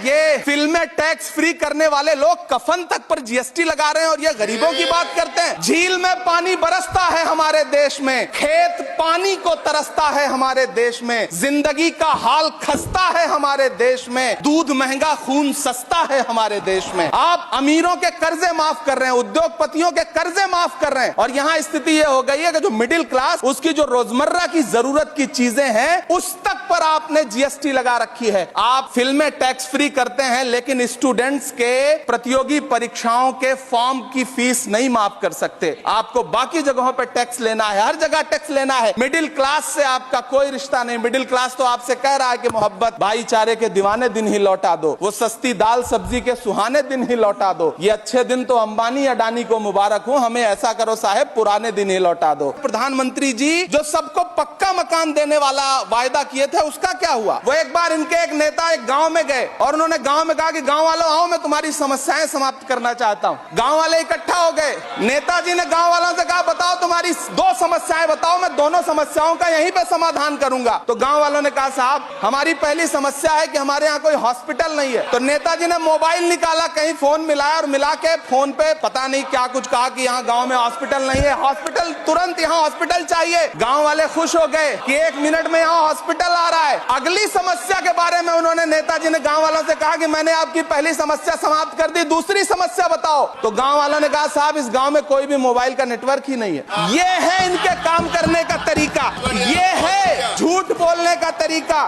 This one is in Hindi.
ये फिल्में टैक्स फ्री करने वाले लोग कफन तक पर जीएसटी लगा रहे हैं और ये गरीबों की बात करते हैं। झील में पानी बरसता है हमारे देश में, खेत पानी को तरसता है हमारे देश में, जिंदगी का हाल खस्ता है हमारे देश में, दूध महंगा खून सस्ता है हमारे देश में। आप अमीरों के कर्जे माफ कर रहे हैं, उद्योगपतियों के कर्जे माफ कर रहे हैं और यहाँ स्थिति ये हो गई है कि जो मिडिल क्लास, उसकी जो रोजमर्रा की जरूरत की चीजें हैं उस तक पर आपने जीएसटी लगा रखी है। आप फिल्में टैक्स फ्री करते हैं लेकिन स्टूडेंट्स के प्रतियोगी परीक्षाओं के फॉर्म की फीस नहीं माफ कर सकते। आपको बाकी जगहों पर टैक्स लेना है, हर जगह टैक्स लेना है। मिडिल क्लास से आपका कोई रिश्ता नहीं। मिडिल क्लास तो आपसे कह रहा है कि मोहब्बत भाईचारे के दीवाने दिन ही लौटा दो, वो सस्ती दाल सब्जी के सुहाने दिन ही लौटा दो। ये अच्छे दिन तो अंबानी अडानी को मुबारक हो, हमें ऐसा करो साहब पुराने दिन ही लौटा दो। प्रधानमंत्री जी जो सबको पक्का मकान देने वाला वायदा किए थे उसका क्या हुआ? वो एक बार इनके एक नेता एक गांव में गए और उन्होंने गांव में कहा कि गांव वालों आओ, मैं तुम्हारी समस्याएं समाप्त करना चाहता हूं। गांव वाले इकट्ठा हो गए। नेताजी ने गांव वालों से कहा बताओ तुम्हारी दो समस्याएं बताओ, मैं दोनों समस्याओं का यहीं पे समाधान करूंगा। तो गांव वालों ने कहा साहब हमारी पहली समस्या है कि हमारे यहाँ कोई हॉस्पिटल नहीं है। तो नेताजी ने मोबाइल निकाला, कहीं फोन मिलाया और मिला के फोन पे पता नहीं क्या कुछ कहा कि यहाँ गांव में हॉस्पिटल नहीं है, हॉस्पिटल तुरंत यहाँ हॉस्पिटल चाहिए। गांव वाले खुश हो गए कि 1 मिनट में यहाँ हॉस्पिटल आ रहा है। अगली समस्या के बारे में उन्होंने नेताजी ने गांव वालों से कहा कि मैंने आपकी पहली समस्या समाप्त कर दी, दूसरी समस्या बताओ। तो गांव वालों ने कहा साहब इस गांव में कोई भी मोबाइल का नेटवर्क ही नहीं है। ये है इनके काम करने का तरीका, ये है झूठ बोलने का तरीका।